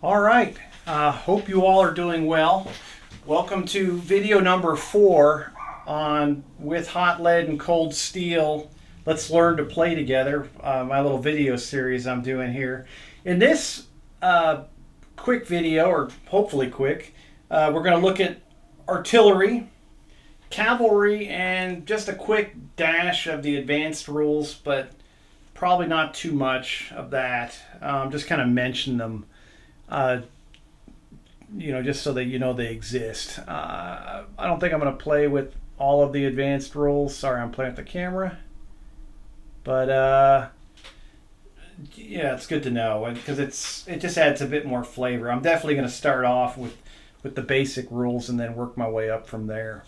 All right. Hope you all are doing well. Welcome to video number 4 on With Hot Lead and Cold Steel. Let's learn to play together. My little video series I'm doing here. In this quick video, or hopefully quick, we're going to look at artillery, cavalry, and just a quick dash of the advanced rules, but probably not too much of that. Just kind of mention them. Just so that you know they exist. I don't think I'm going to play with all of the advanced rules. Sorry, I'm playing with the camera. But yeah, it's good to know because it just adds a bit more flavor. I'm definitely going to start off with the basic rules and then work my way up from there.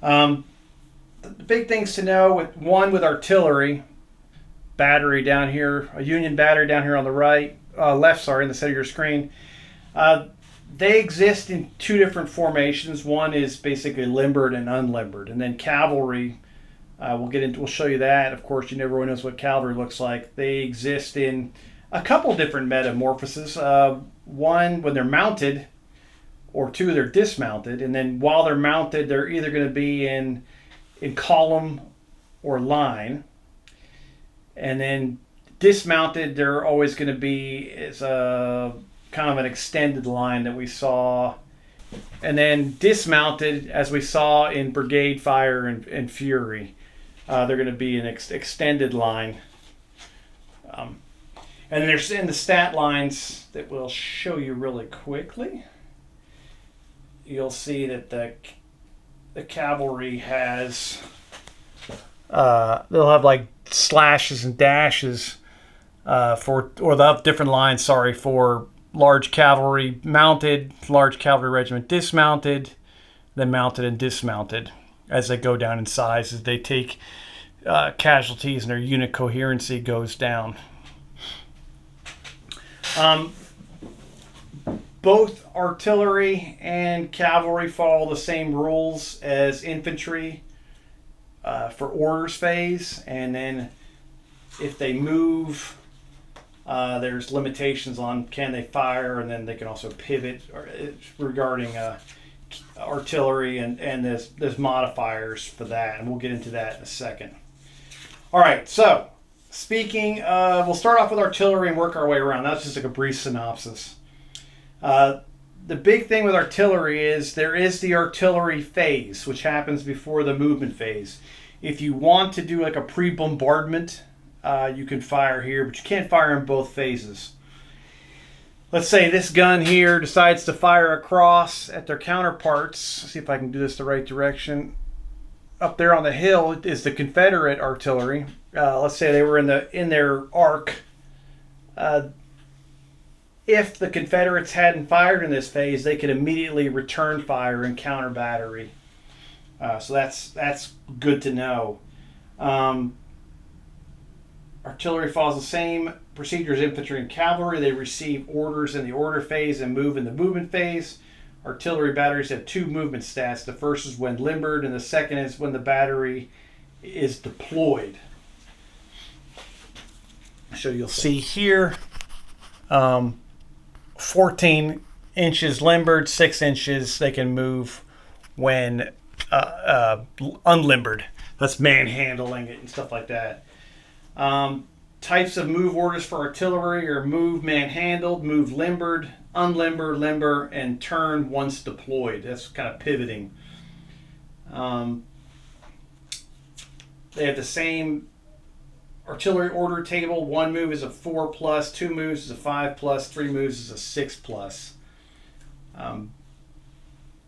The big things to know with artillery, battery down here, a Union battery down here on the left, in the center of your screen. They exist in two different formations. One is basically limbered and unlimbered, and then cavalry. We'll show you that. Of course, you never really knows what cavalry looks like. They exist in a couple different metamorphoses. One, when they're mounted, or two, they're dismounted. And then while they're mounted, they're either going to be in column or line. And then dismounted, they're always going to be as a kind of an extended line that we saw. And then dismounted, as we saw in Brigade Fire and Fury, they're going to be an extended line. And then there's in the stat lines that we'll show you really quickly. You'll see that the cavalry has they'll have like slashes and dashes the different lines. For large cavalry mounted, large cavalry regiment dismounted, then mounted and dismounted as they go down in size, as they take casualties and their unit coherency goes down. Both artillery and cavalry follow the same rules as infantry for orders phase, and then if they move, there's limitations on can they fire, and then they can also pivot regarding artillery, and there's modifiers for that, and we'll get into that in a second. All right, so we'll start off with artillery and work our way around. That's just like a brief synopsis. The big thing with artillery is there is the artillery phase, which happens before the movement phase. If you want to do like a pre-bombardment, you can fire here, but you can't fire in both phases. Let's say this gun here decides to fire across at their counterparts. Let's see if I can do this the right direction. Up there on the hill is the Confederate artillery. Let's say they were in their arc. If the Confederates hadn't fired in this phase, they could immediately return fire and counter battery. So that's good to know. Artillery follows the same procedure as infantry and cavalry. They receive orders in the order phase and move in the movement phase. Artillery batteries have two movement stats. The first is when limbered, and the second is when the battery is deployed. So you'll see here, 14 inches limbered, 6 inches they can move when unlimbered. That's manhandling it and stuff like that. Types of move orders for artillery are move manhandled, move limbered, unlimber, limber, and turn once deployed. That's kind of pivoting. They have the same artillery order table. 1 move is a 4+, 2 moves is a 5+, 3 moves is a 6+.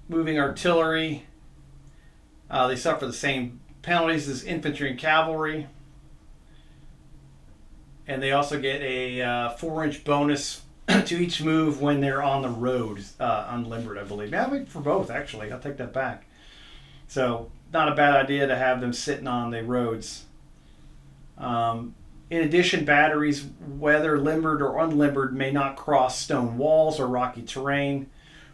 Moving artillery, they suffer the same penalties as infantry and cavalry. And they also get a 4-inch bonus to each move when they're on the road, unlimbered, I believe. Yeah, for both, actually. I'll take that back. So, not a bad idea to have them sitting on the roads. In addition, batteries, whether limbered or unlimbered, may not cross stone walls or rocky terrain.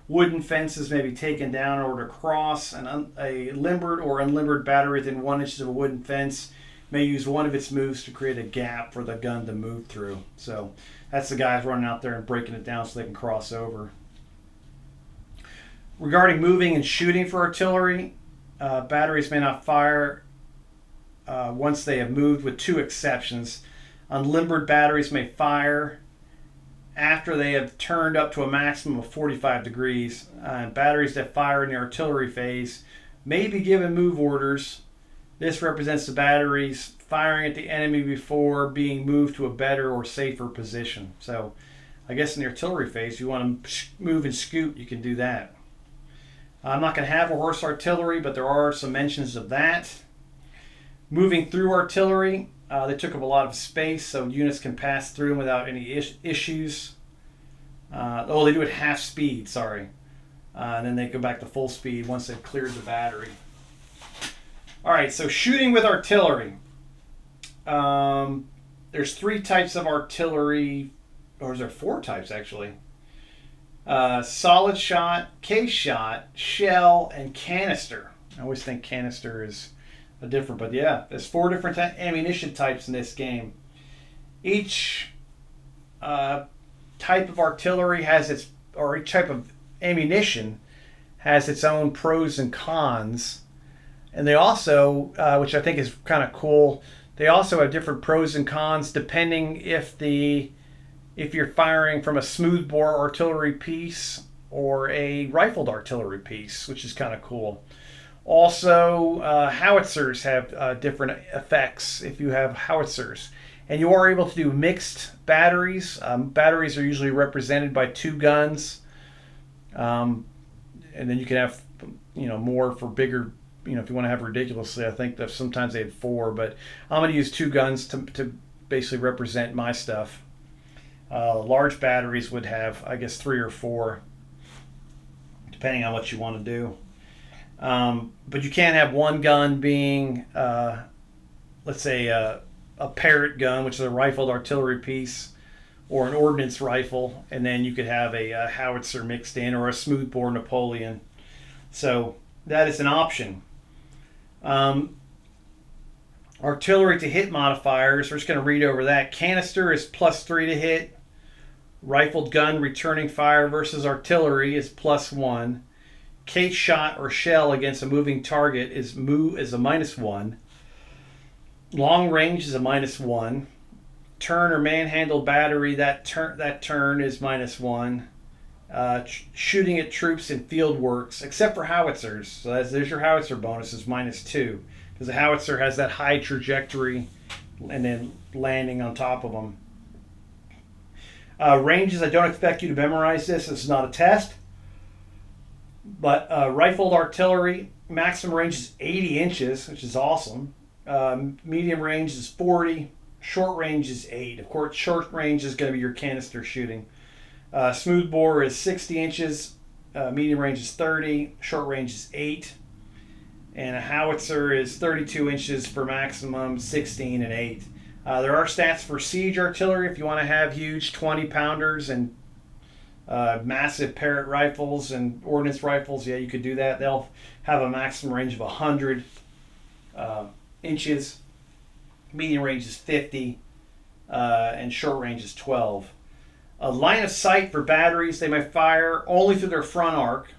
Wooden fences may be taken down in order to cross. A limbered or unlimbered battery within 1 inch of a wooden fence may use one of its moves to create a gap for the gun to move through. So that's the guys running out there and breaking it down so they can cross over. Regarding moving and shooting for artillery, batteries may not fire once they have moved, with two exceptions. Unlimbered batteries may fire after they have turned up to a maximum of 45 degrees. And batteries that fire in the artillery phase may be given move orders. This represents the batteries firing at the enemy before being moved to a better or safer position. So I guess in the artillery phase, you want to move and scoot, you can do that. I'm not going to have a horse artillery, but there are some mentions of that. Moving through artillery, they took up a lot of space, so units can pass through them without any issues. They do it half speed, sorry. And then they go back to full speed once they've cleared the battery. All right, so shooting with artillery. There's 3 types of artillery, or is there 4 types actually? Solid shot, case shot, shell, and canister. I always think canister is a different, but yeah, there's 4 different ammunition types in this game. Each type of artillery has its, or each type of ammunition has its own pros and cons. And they also, which I think is kind of cool, they also have different pros and cons depending if you're firing from a smoothbore artillery piece or a rifled artillery piece, which is kind of cool. Also, howitzers have different effects if you have howitzers. And you are able to do mixed batteries. Batteries are usually represented by 2 guns. And then you can have, more for bigger, if you want to have ridiculously, I think that sometimes they had 4, but I'm going to use 2 guns to basically represent my stuff. Large batteries would have, I guess, 3 or 4, depending on what you want to do. But you can't have one gun being, let's say, a Parrott gun, which is a rifled artillery piece, or an ordnance rifle, and then you could have a howitzer mixed in, or a smoothbore Napoleon. So that is an option. Artillery to hit modifiers, we're just going to read over that. Canister is +3 to hit. Rifled gun returning fire versus artillery is +1. Case shot or shell against a moving target is a -1. Long range is a -1. Turn or manhandled battery, that turn is -1. Shooting at troops in field works, except for howitzers. So there's your howitzer bonus, is -2. Because the howitzer has that high trajectory and then landing on top of them. Ranges, I don't expect you to memorize this. This is not a test. But rifled artillery, maximum range is 80 inches, which is awesome. Medium range is 40. Short range is 8. Of course, short range is going to be your canister shooting. Smoothbore is 60 inches. Medium range is 30. Short range is 8. And a howitzer is 32 inches for maximum, 16 and 8. There are stats for siege artillery if you want to have huge 20-pounders and massive Parrott rifles and ordnance rifles. Yeah, you could do that. They'll have a maximum range of 100 inches. Medium range is 50, and short range is 12. A line of sight for batteries, they may fire only through their front arc.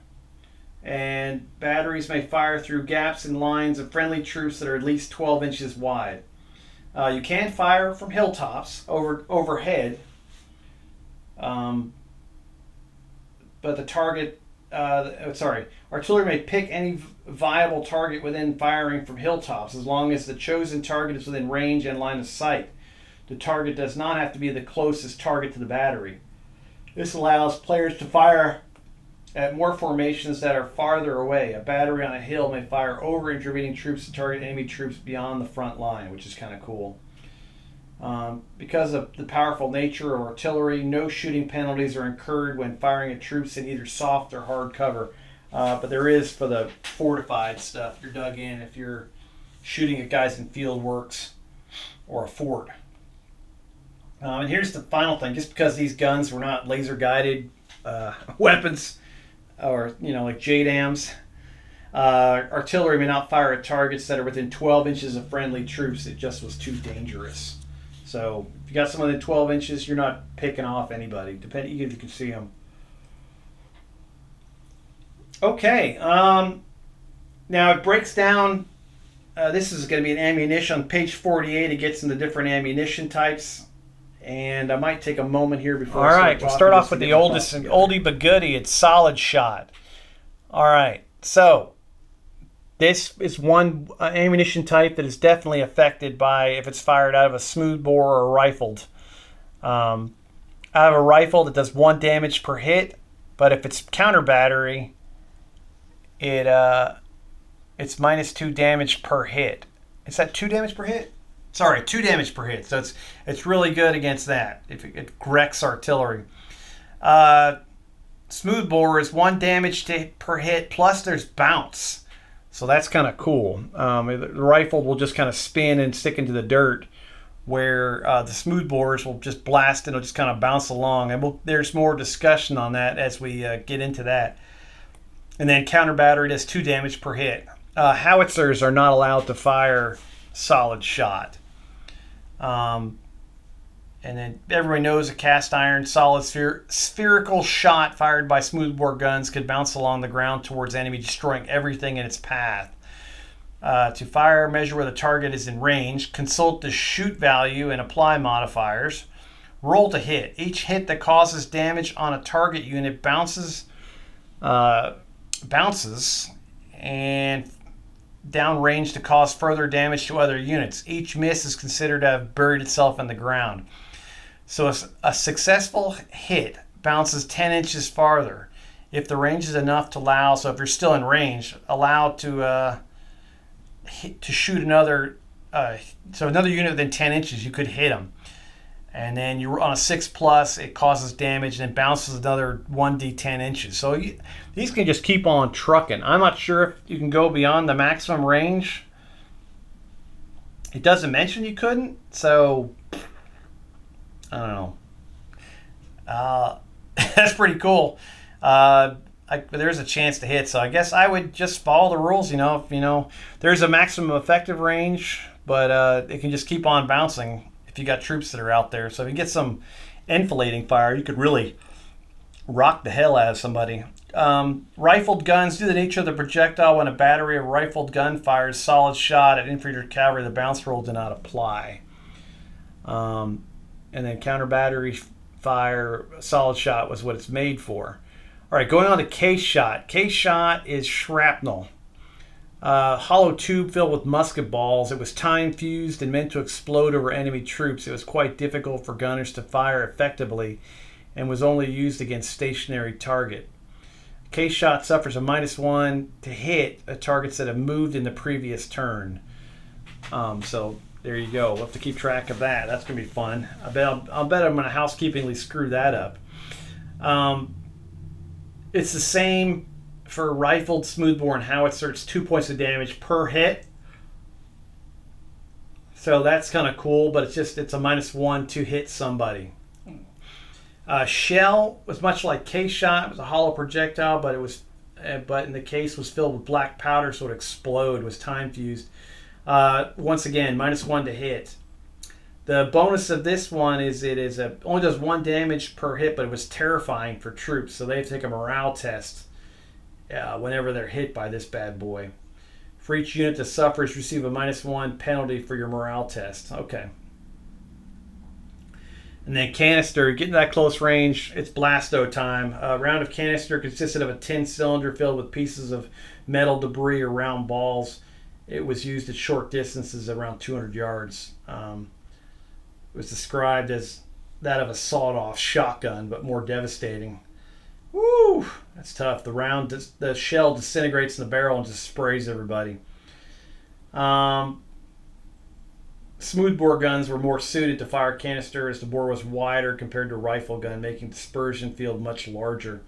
And batteries may fire through gaps in lines of friendly troops that are at least 12 inches wide. You can fire from hilltops overhead, but the target, artillery may pick any viable target within firing from hilltops as long as the chosen target is within range and line of sight. The target does not have to be the closest target to the battery. This allows players to fire at more formations that are farther away. A battery on a hill may fire over intervening troops to target enemy troops beyond the front line, which is kind of cool. Because of the powerful nature of artillery, no shooting penalties are incurred when firing at troops in either soft or hard cover. But there is for the fortified stuff. You're dug in if you're shooting at guys in field works or a fort. And here's the final thing. Just because these guns were not laser guided weapons, or like JDAMs, Artillery may not fire at targets that are within 12 inches of friendly troops. It just was too dangerous. So if you got someone within 12 inches, you're not picking off anybody, depending even if you can see them. Okay. Now it breaks down. This is going to be an ammunition. On page 48, it gets into different ammunition types. And I might take a moment here before. All right, we'll start off with the oldest and oldie but goodie. It's solid shot. All right, so this is one ammunition type that is definitely affected by if it's fired out of a smoothbore or rifled. I have a rifle that does 1 damage per hit, but if it's counter battery, it's -2 damage per hit. Is that 2 damage per hit? Sorry, 2 damage per hit. So it's really good against that. If it wrecks artillery. Smoothbore is 1 damage per hit, plus there's bounce. So that's kind of cool. The rifle will just kind of spin and stick into the dirt, where the smoothbores will just blast and it'll just kind of bounce along. And there's more discussion on that as we get into that. And then counter battery does 2 damage per hit. Howitzers are not allowed to fire solid shot. And then everybody knows a cast iron solid spherical shot fired by smoothbore guns could bounce along the ground towards enemy, destroying everything in its path. To fire, measure where the target is in range. Consult the shoot value and apply modifiers. Roll to hit. Each hit that causes damage on a target unit bounces and downrange to cause further damage to other units. Each miss is considered to have buried itself in the ground. So a successful hit bounces 10 inches farther. If the range is enough to allow, so if you're still in range, allow to shoot another, so another unit within 10 inches, you could hit them. And then you're on a 6+, it causes damage and it bounces another 1d 10 inches. So these can just keep on trucking. I'm not sure if you can go beyond the maximum range. It doesn't mention you couldn't, so I don't know. That's pretty cool. There's a chance to hit, so I guess I would just follow the rules. If there's a maximum effective range, but it can just keep on bouncing if you got troops that are out there. So if you get some enfilading fire, you could really rock the hell out of somebody. Rifled guns, due to the nature of the projectile, when a battery of rifled gun fires solid shot at infantry or cavalry, the bounce rule did not apply. And then counter battery fire, solid shot was what it's made for. All right, going on to case shot. Case shot is shrapnel. Hollow tube filled with musket balls. It was time fused and meant to explode over enemy troops. It was quite difficult for gunners to fire effectively and was only used against stationary target. Case shot suffers a -1 to hit at targets that have moved in the previous turn. So there you go. We'll have to keep track of that. That's going to be fun. I'll bet I'm going to housekeepingly screw that up. It's the same for rifled, smoothbore, and howitzer. It's 2 points of damage per hit. So that's kind of cool, but it's a -1 to hit somebody. Shell was much like case shot. It was a hollow projectile, but in the case was filled with black powder, so it explode. Was time fused. Once again, -1 to hit. The bonus of this one is only does 1 damage per hit, but it was terrifying for troops, so they have to take a morale test whenever they're hit by this bad boy. For each unit that suffers, receive a -1 penalty for your morale test. Okay. And then canister, getting that close range, it's blasto time. A round of canister consisted of a tin cylinder filled with pieces of metal debris or round balls. It was used at short distances, around 200 yards. It was described as that of a sawed-off shotgun, but more devastating. Woo! That's tough. The shell disintegrates in the barrel and just sprays everybody. Smoothbore guns were more suited to fire canister as the bore was wider compared to a rifle gun, making dispersion field much larger.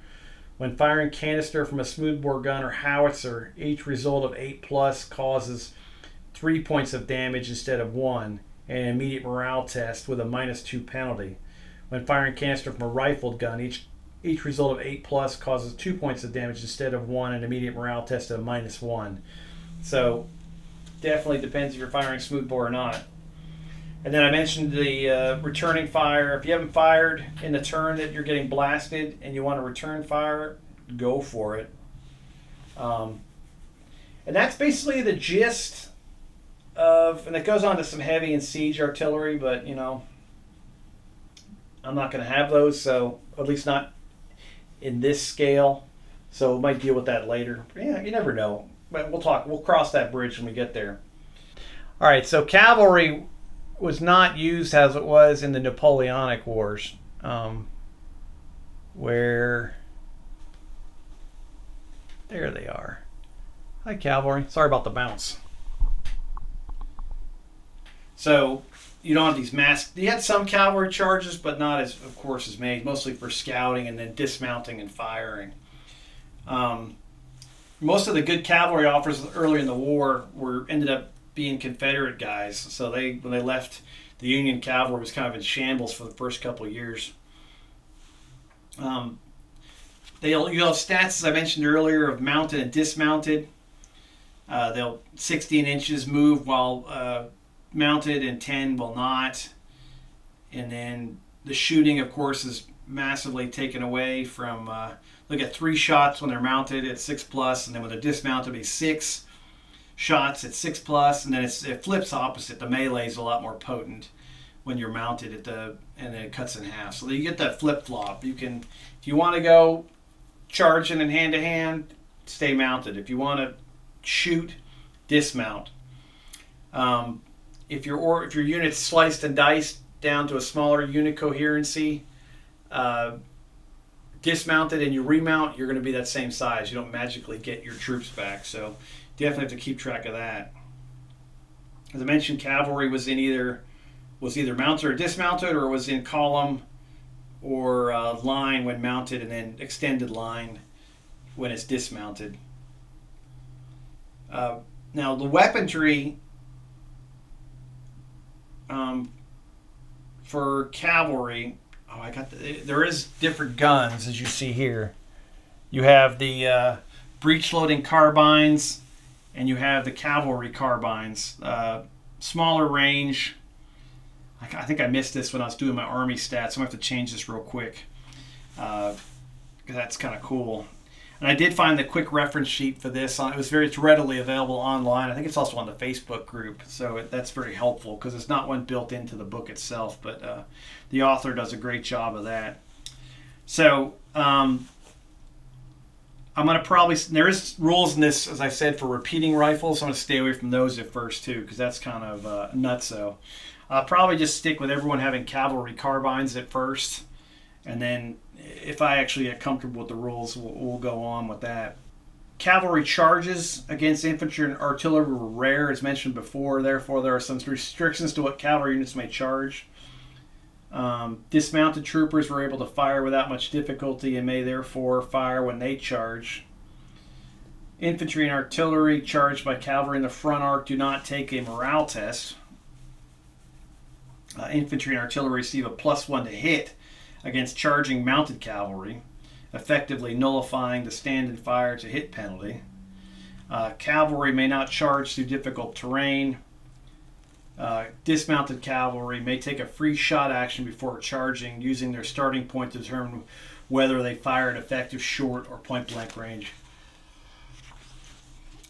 When firing canister from a smoothbore gun or howitzer, each result of 8+ causes 3 points of damage instead of 1, and an immediate morale test with a -2 penalty. When firing canister from a rifled gun, each result of 8 plus causes 2 points of damage instead of 1, and immediate morale test of -1. So definitely depends if you're firing smoothbore or not. And then I mentioned the returning fire. If you haven't fired in the turn that you're getting blasted and you want to return fire, go for it. And that's basically the gist of, and it goes on to some heavy and siege artillery, but you know, I'm not going to have those, so at least not in this scale. So we might deal with that later. But yeah, you never know. But we'll cross that bridge when we get there. All right, so cavalry was not used as it was in the Napoleonic Wars, where, there they are. Hi, cavalry. Sorry about the bounce. So you don't have these mass. You had some cavalry charges, but not as, of course, as many. Mostly for scouting and then dismounting and firing. Most of the good cavalry officers early in the war ended up being Confederate guys. So when they left, the Union cavalry was kind of in shambles for the first couple of years. You have stats, as I mentioned earlier, of mounted and dismounted. They'll 16 inches move while mounted and 10 will not. And then the shooting, of course, is massively taken away from, look at 3 shots when they're mounted at 6 plus, and then when they're dismounted, it'll be 6 shots at 6 plus, and then it flips opposite. The melee is a lot more potent when you're mounted and then it cuts in half. So you get that flip flop. You can, if you want to go charging and hand to hand, stay mounted. If you want to shoot, dismount. If your unit's sliced and diced down to a smaller unit coherency, dismounted and you remount, you're going to be that same size. You don't magically get your troops back. So definitely have to keep track of that. As I mentioned, cavalry was either mounted or dismounted, or was in column or line when mounted, and then extended line when it's dismounted. Now the weaponry for cavalry, there is different guns, as you see here. You have the breech loading carbines, and you have the cavalry carbines. Smaller range. I think I missed this when I was doing my army stats. I'm going to have to change this real quick, because that's kind of cool. And I did find the quick reference sheet for this. It's readily available online. I think it's also on the Facebook group, so that's very helpful because it's not one built into the book itself, but the author does a great job of that. So I'm going to probably, there is rules in this, as I said, for repeating rifles. I'm going to stay away from those at first too, because that's kind of nutso. I'll probably just stick with everyone having cavalry carbines at first, and then if I actually get comfortable with the rules, we'll go on with that. Cavalry charges against infantry and artillery were rare, as mentioned before. Therefore, there are some restrictions to what cavalry units may charge. Dismounted troopers were able to fire without much difficulty and may therefore fire when they charge. Infantry and artillery charged by cavalry in the front arc do not take a morale test. Infantry and artillery receive a +1 to hit against charging mounted cavalry, effectively nullifying the stand and fire to hit penalty. Cavalry may not charge through difficult terrain. Dismounted cavalry may take a free shot action before charging, using their starting point to determine whether they fire at effective short or point blank range.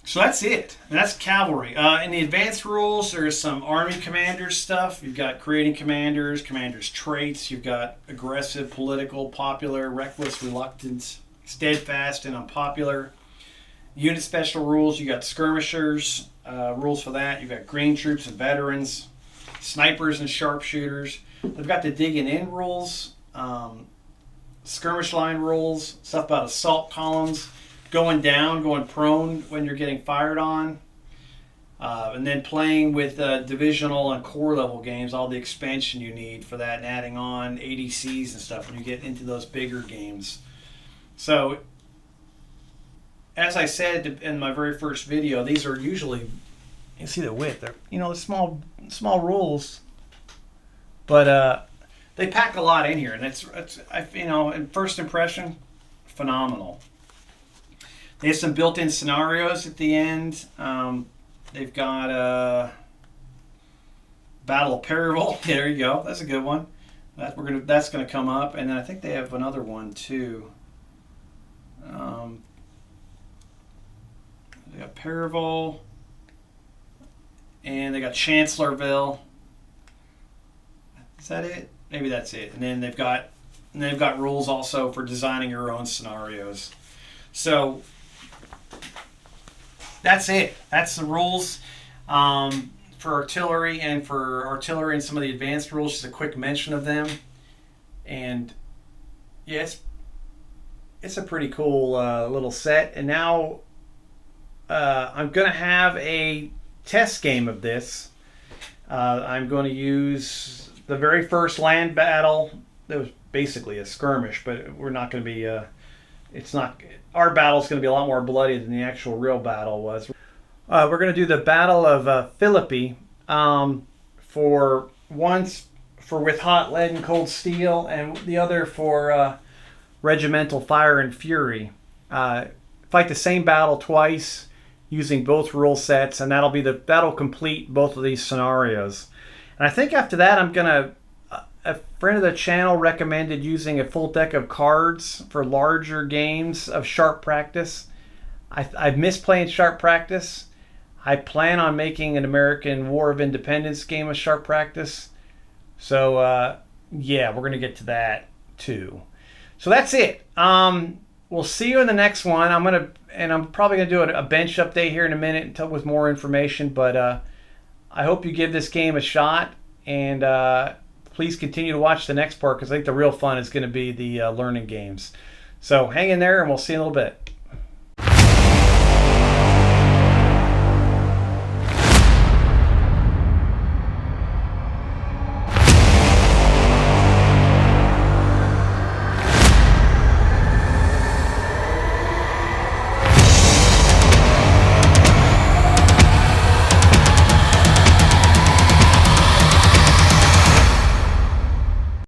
So that's it. And that's cavalry. In the advanced rules, there's some army commanders stuff. You've got creating commanders, commanders' traits. You've got aggressive, political, popular, reckless, reluctant, steadfast, and unpopular. Unit special rules. You got skirmishers. Rules for that. You've got green troops and veterans, snipers and sharpshooters. They've got the digging in rules, skirmish line rules, stuff about assault columns, going down, going prone when you're getting fired on, and then playing with divisional and corps level games, all the expansion you need for that, and adding on ADCs and stuff when you get into those bigger games. So, as I said in my very first video, these are usually, you see the width, they're small rules, but they pack a lot in here, and in first impression, phenomenal. They have some built-in scenarios at the end. They've got Battle of Perryville. Yeah, there you go. That's a good one. That's gonna come up, and then I think they have another one too. They got Perryville, and they got Chancellorsville. Is that it? Maybe that's it. And then they've got rules also for designing your own scenarios. So that's it. That's the rules for artillery and some of the advanced rules. Just a quick mention of them. And yeah, it's a pretty cool little set. And now I'm going to have a test game of this. I'm going to use the very first land battle. That was basically a skirmish, but we're not going to be. It's not. Our battle's going to be a lot more bloody than the actual real battle was. We're going to do the Battle of Philippi for with hot lead and cold steel, and the other for regimental fire and fury. Fight the same battle twice using both rule sets, and that'll complete both of these scenarios. And I think after that, a friend of the channel recommended using a full deck of cards for larger games of sharp practice. I've missed playing sharp practice. I plan on making an American War of Independence game of sharp practice. So, yeah, we're going to get to that too. So that's it. We'll see you in the next one. I'm probably going to do a bench update here in a minute with more information, but I hope you give this game a shot, and please continue to watch the next part, because I think the real fun is going to be the learning games. So hang in there, and we'll see you in a little bit.